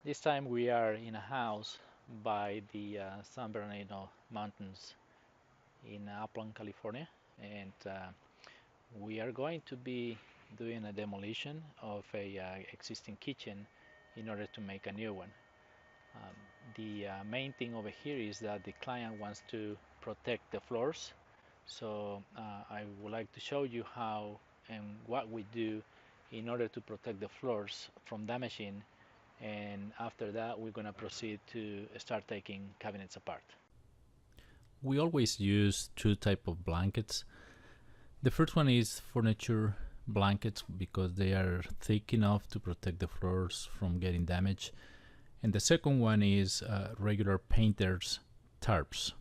This time we are in a house by the San Bernardino Mountains in Upland, California, and we are going to be doing a demolition of a existing kitchen in order to make a new one. Um, the main thing over here is that the client wants to protect the floors, so I would like to show you how and what we do in order to protect the floors from damaging, and after that we're going to proceed to start taking cabinets apart. We always use two type of blankets. The first one is furniture blankets because they are thick enough to protect the floors from getting damaged. And the second one is regular painters tarps.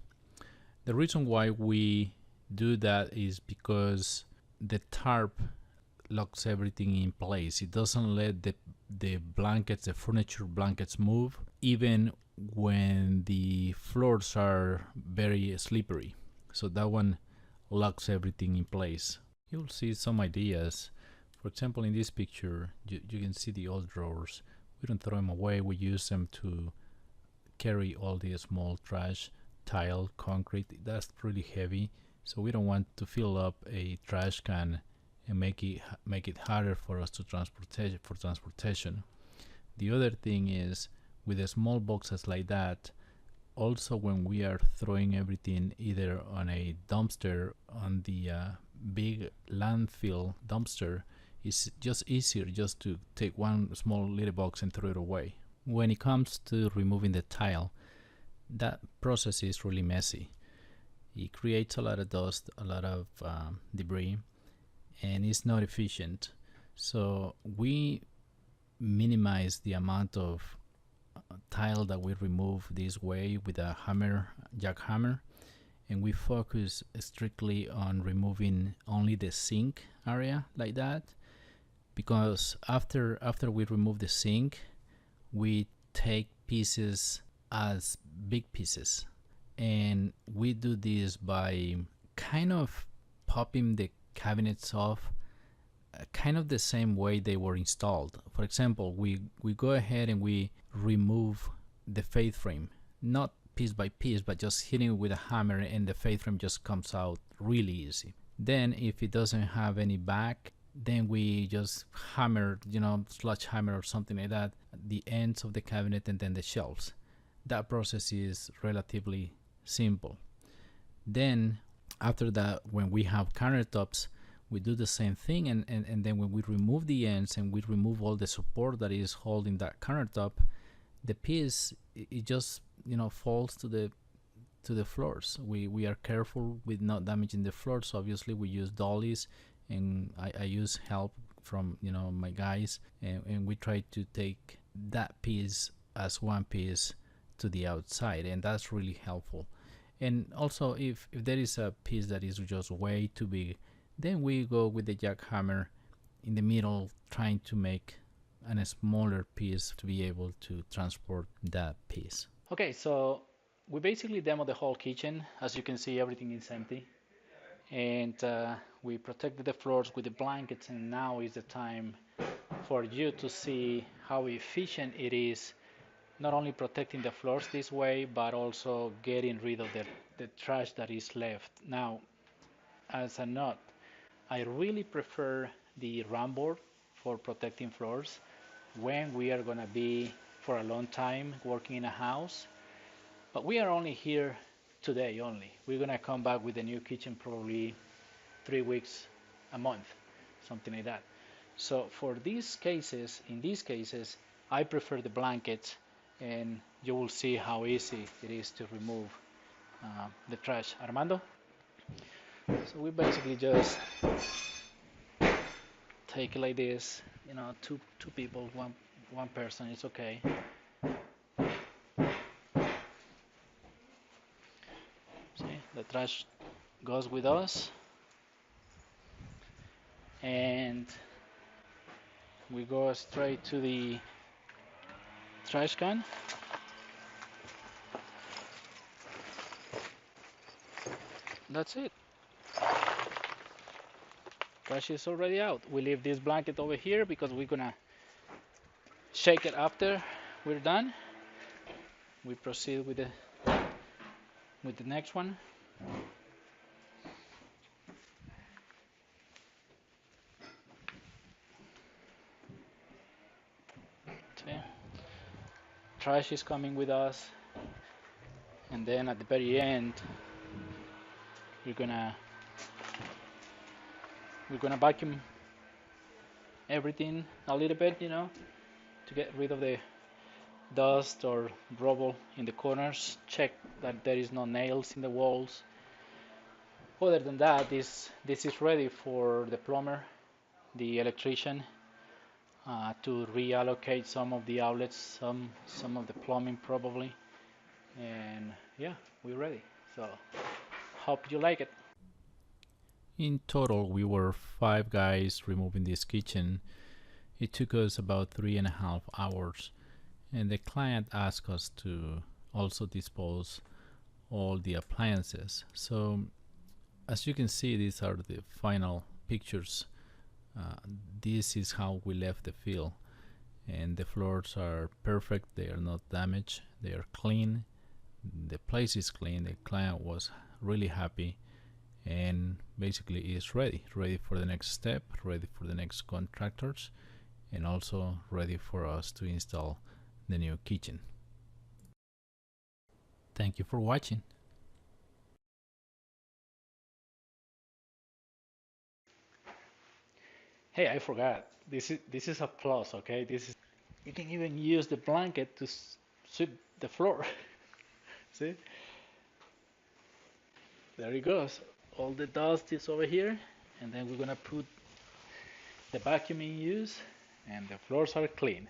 The reason why we do that is because the tarp locks everything in place. It doesn't let the blankets, the furniture blankets move, even when the floors are very slippery. So that one locks everything in place. You'll see some ideas. For example, in this picture, you can see the old drawers. We don't throw them away. We use them to carry all the small trash, tile, concrete. That's really heavy, so we don't want to fill up a trash can and make it harder for us to transportation. The other thing is, with the small boxes like that, also when we are throwing everything either on a dumpster, on the big landfill dumpster, it's just easier just to take one small little box and throw it away. When it comes to removing the tile, that process is really messy. It creates a lot of dust, a lot of debris, and it's not efficient. So we minimize the amount of tile that we remove this way with a hammer, jackhammer, and we focus strictly on removing only the sink area like that, because after we remove the sink, we take pieces as big pieces, and we do this by kind of popping the cabinets off kind of the same way they were installed. For example, we go ahead and we remove the faith frame, not piece by piece, but just hitting it with a hammer, and the faith frame just comes out really easy. Then if it doesn't have any back, then we just hammer, sledgehammer or something like that, the ends of the cabinet and then the shelves. That process is relatively simple. Then after that, when we have countertops, we do the same thing, and then when we remove the ends and we remove all the support that is holding that countertop, the piece, it just falls to the floors. We are careful with not damaging the floors. Obviously we use dollies, and I use help from my guys, and we try to take that piece as one piece to the outside, and that's really helpful. And also, if there is a piece that is just way too big, then we go with the jackhammer in the middle, trying to make a smaller piece to be able to transport that piece. Okay, so we basically demoed the whole kitchen. As you can see, everything is empty, and we protected the floors with the blankets, and now is the time for you to see how efficient it is, not only protecting the floors this way, but also getting rid of the trash that is left. Now, as a note, I really prefer the round board for protecting floors when we are going to be for a long time working in a house. But we are only here today only. We're going to come back with a new kitchen probably 3 weeks, a month, something like that. So for these cases, in these cases, I prefer the blankets, and you will see how easy it is to remove the trash. Armando? So we basically just take it like this, two people, one person, it's okay. See, the trash goes with us, and we go straight to the trash can. That's it. Trash is already out. We leave this blanket over here because we're gonna shake it after we're done. We proceed with the next one. See? Trash is coming with us, and then at the very end, we're gonna vacuum everything a little bit, to get rid of the dust or rubble in the corners. Check that there is no nails in the walls. Other than that, this is ready for the plumber, the electrician, to reallocate some of the outlets, some of the plumbing probably, and yeah, we're ready. So hope you like it. In total, we were 5 guys removing this kitchen. It took us about 3.5 hours, and the client asked us to also dispose all the appliances. So as you can see, these are the final pictures. This is how we left the field, and the floors are perfect. They are not damaged, they are clean, the place is clean. The client was really happy, and basically is ready for the next step, ready for the next contractors, and also ready for us to install the new kitchen. Thank you for watching. Hey, I forgot. This is a plus, okay? This is you can even use the blanket to sweep the floor. See? There it goes. All the dust is over here, and then we're gonna put the vacuum in use, and the floors are clean.